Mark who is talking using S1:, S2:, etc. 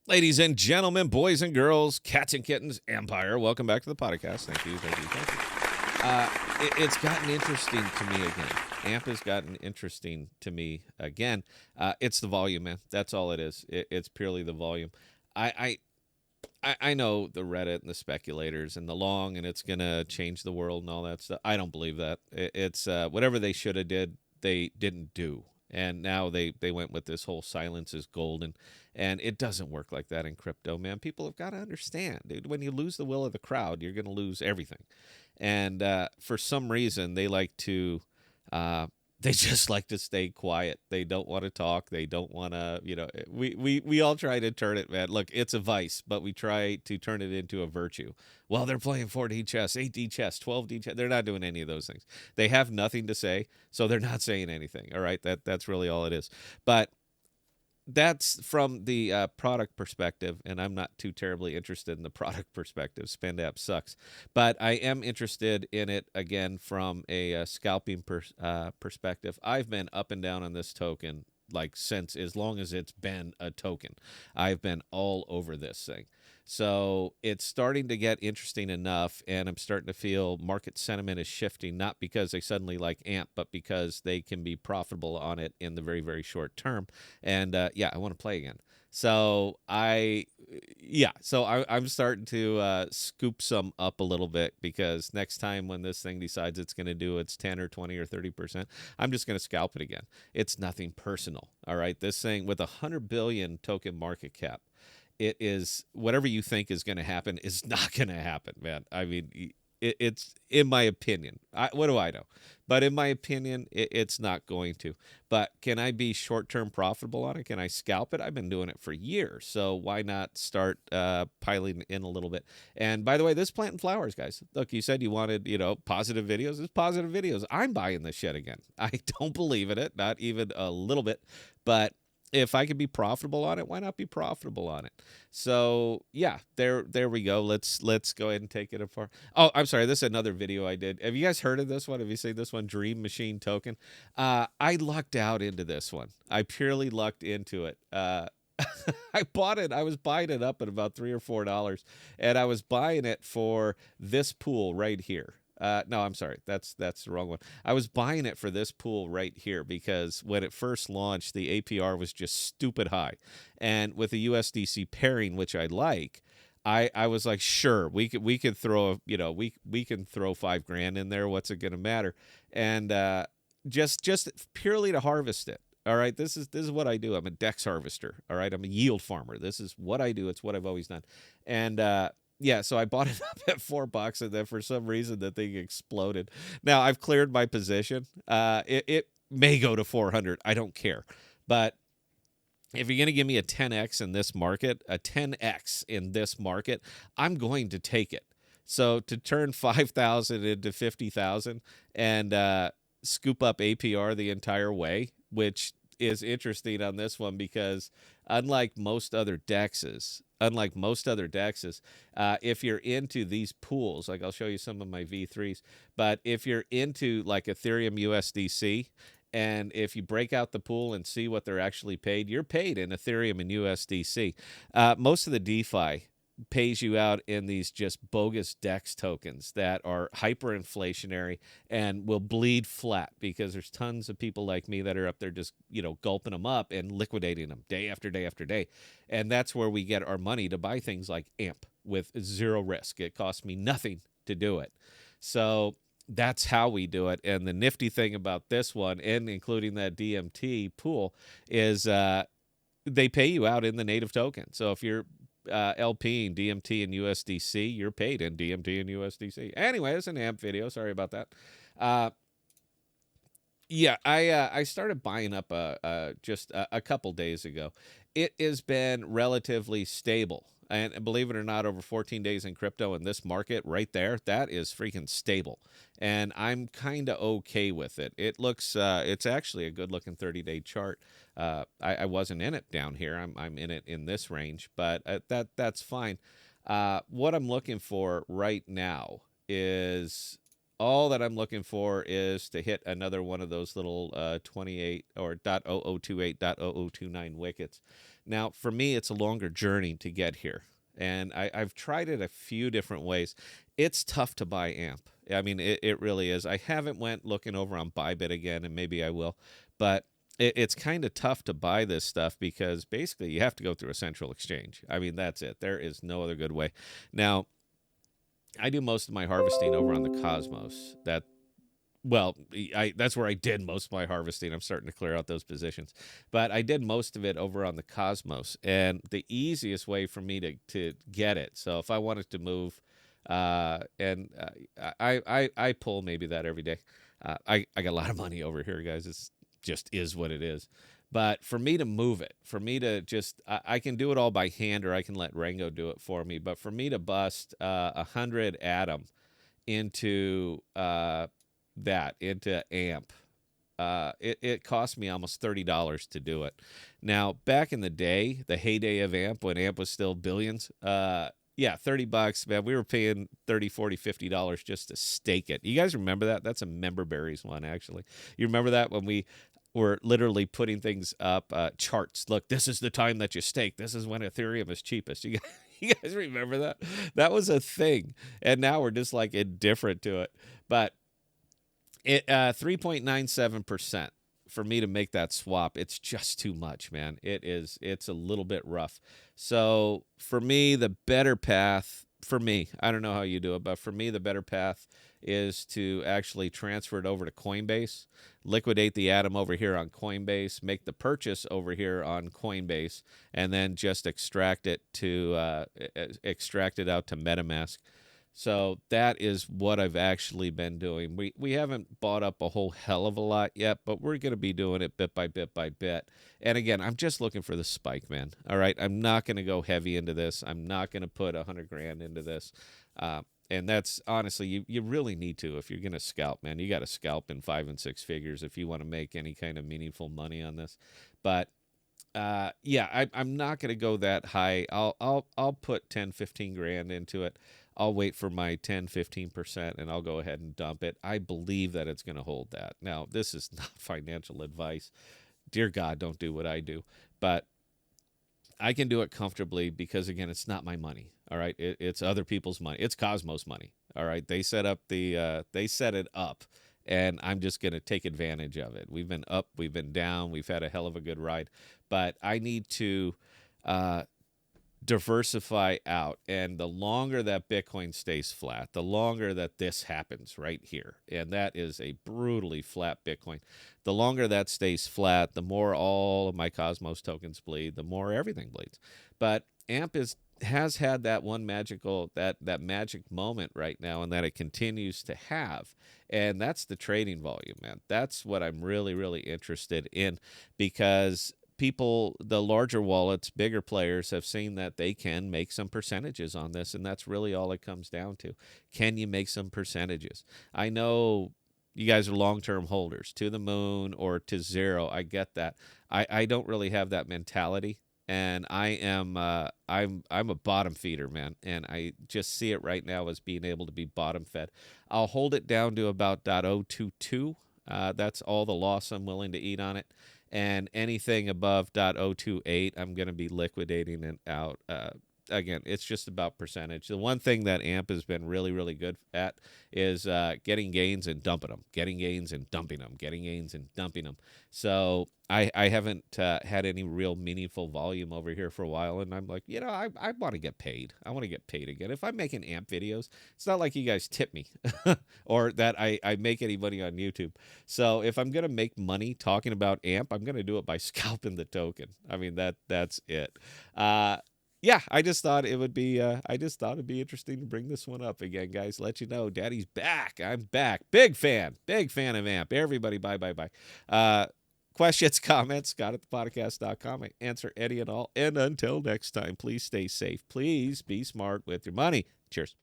S1: Ladies and gentlemen, boys and girls, cats and kittens, Empire, welcome back to the podcast. Thank you, thank you, thank you. It's gotten interesting to me again. AMP has gotten interesting to me again. It's the volume, man. That's all it is. It's purely the volume. I, I know the Reddit and the speculators and the long, and it's gonna change the world and all that stuff. I don't believe that. It's whatever they should have did, they didn't do, and now they went with this whole silence is golden, and it doesn't work like that in crypto, man. People have got to understand, dude. When you lose the will of the crowd, you're gonna lose everything, and for some reason they like to. They just like to stay quiet. They don't want to talk. They don't want to, we all try to turn it, man. Look, it's a vice, but we try to turn it into a virtue. Well, they're playing 4D chess, 8D chess, 12D chess. They're not doing any of those things. They have nothing to say, so they're not saying anything. All right, that's really all it is. But that's from the product perspective, and I'm not too terribly interested in the product perspective. SpendApp sucks, but I am interested in it again from a scalping perspective. I've been up and down on this token like since as long as it's been a token. I've been all over this thing. So it's starting to get interesting enough, and I'm starting to feel market sentiment is shifting, not because they suddenly like AMP, but because they can be profitable on it in the very, very short term. And yeah, I want to play again. So I'm starting to scoop some up a little bit because next time when this thing decides it's going to do its 10 or 20 or 30%, I'm just going to scalp it again. It's nothing personal. All right. This thing with 100 billion token market cap, it is whatever you think is going to happen is not going to happen, man. I mean, it's in my opinion. What do I know? But in my opinion, it's not going to. But can I be short-term profitable on it? Can I scalp it? I've been doing it for years, so why not start piling in a little bit? And by the way, this planting flowers, guys. Look, you said you wanted, positive videos. It's positive videos. I'm buying this shit again. I don't believe in it, not even a little bit, but if I could be profitable on it, why not be profitable on it? So yeah, there we go. Let's go ahead and take it apart. Oh, I'm sorry. This is another video I did. Have you guys heard of this one? Have you seen this one? Dream Machine Token. I lucked out into this one. I purely lucked into it. I bought it. I was buying it up at about $3 or $4, and I was buying it for this pool right here. No, I'm sorry. That's the wrong one. I was buying it for this pool right here because when it first launched, the APR was just stupid high, and with the USDC pairing, which I like, I was like, sure, we could throw we can throw $5,000 in there. What's it gonna matter? And just purely to harvest it. All right, this is what I do. I'm a Dex harvester. All right, I'm a yield farmer. This is what I do. It's what I've always done, and yeah, so I bought it up at $4, and then for some reason the thing exploded. Now I've cleared my position. It may go to 400. I don't care, but if you're going to give me a 10x in this market, I'm going to take it. So to turn 5,000 into 50,000 and scoop up APR the entire way, which is interesting on this one because unlike most other dexes, if you're into these pools, like I'll show you some of my V3s, but if you're into like Ethereum USDC, and if you break out the pool and see what they're actually paid, you're paid in Ethereum and USDC. Most of the DeFi pays you out in these just bogus DEX tokens that are hyperinflationary and will bleed flat because there's tons of people like me that are up there just, gulping them up and liquidating them day after day after day. And that's where we get our money to buy things like AMP with zero risk. It costs me nothing to do it. So that's how we do it. And the nifty thing about this one, and including that DMT pool, is they pay you out in the native token. So if you're LP and DMT and USDC, you're paid in DMT and USDC. Anyway, it's an AMP video. Sorry about that. Yeah, I started buying up just a couple days ago. It has been relatively stable. And believe it or not, over 14 days in crypto in this market right there, that is freaking stable. And I'm kind of okay with it. It looks, it's actually a good looking 30-day chart. I wasn't in it down here. I'm in it in this range, but that's fine. What I'm looking for right now is All that I'm looking for is to hit another one of those little 28 or .0028, .0029 wickets. Now, for me, it's a longer journey to get here. And I've tried it a few different ways. It's tough to buy amp. I mean, it really is. I haven't went looking over on Bybit again, and maybe I will. But it's kind of tough to buy this stuff because basically you have to go through a central exchange. I mean, that's it. There is no other good way. Now, I do most of my harvesting over on the Cosmos. Well, that's where I did most of my harvesting. I'm starting to clear out those positions, but I did most of it over on the Cosmos, and the easiest way for me to get it. So if I wanted to move, and I pull maybe that every day. I got a lot of money over here, guys. It's just is what it is. But for me to move it, for me to just, I can do it all by hand, or I can let Rango do it for me. But for me to bust 100 atom into into amp, it cost me almost $30 to do it. Now, back in the day, the heyday of amp, when amp was still billions, yeah, $30, man. We were paying 30, 40, $50 just to stake it. You guys remember that? That's a Member Berries one, actually. You remember that when we were literally putting things up, charts. Look, this is the time that you stake. This is when Ethereum is cheapest. You guys remember that? That was a thing. And now we're just like indifferent to it. But 3.97% for me to make that swap. It's just too much, man. It's a little bit rough. So for me, the better path, for me, I don't know how you do it, but for me, the better path is to actually transfer it over to Coinbase, liquidate the atom over here on Coinbase, make the purchase over here on Coinbase, and then just extract it out to MetaMask. So that is what I've actually been doing. We haven't bought up a whole hell of a lot yet, but we're going to be doing it bit by bit by bit. And again, I'm just looking for the spike, man. All right, I'm not going to go heavy into this. I'm not going to put 100 grand into this. And that's honestly, you really need to if you're going to scalp, man. You got to scalp in 5 and 6 figures if you want to make any kind of meaningful money on this. But yeah, I'm not going to go that high. I'll put 10, 15 grand into it. I'll wait for my 10, 15%, and I'll go ahead and dump it. I believe that it's going to hold that. Now, this is not financial advice. Dear God, don't do what I do. But I can do it comfortably because, again, it's not my money. All right, it's other people's money. It's Cosmos money. All right, they set it up, and I'm just going to take advantage of it. We've been up, we've been down, we've had a hell of a good ride, but I need to diversify out. And the longer that Bitcoin stays flat, the longer that this happens right here, and that is a brutally flat Bitcoin, the longer that stays flat, the more all of my Cosmos tokens bleed, the more everything bleeds. But AMP has had that one magical that magic moment right now, and that it continues to have, and that's the trading volume, man. That's what I'm really, really interested in, because people, the larger wallets, bigger players, have seen that they can make some percentages on this, and that's really all it comes down to. Can you make some percentages? I know you guys are long-term holders to the moon or to zero. I get that. I don't really have that mentality, and I'm a bottom feeder, man, and I just see it right now as being able to be bottom fed. I'll hold it down to about .022. That's all the loss I'm willing to eat on it. And anything above .028, I'm going to be liquidating it out. Again, it's just about percentage. The one thing that AMP has been really, really good at is getting gains and dumping them, getting gains and dumping them, getting gains and dumping them. So I haven't had any real meaningful volume over here for a while, and I'm like, I want to get paid. I want to get paid again. If I'm making AMP videos, it's not like you guys tip me or that I make any money on YouTube. So if I'm going to make money talking about AMP, I'm going to do it by scalping the token. I mean, that's it. Yeah, I just thought it'd be interesting to bring this one up again, guys. Let you know, Daddy's back. I'm back. Big fan of AMP. Everybody, bye. Questions, comments, Scott at thepodcast.com. I answer any and all. And until next time, please stay safe. Please be smart with your money. Cheers.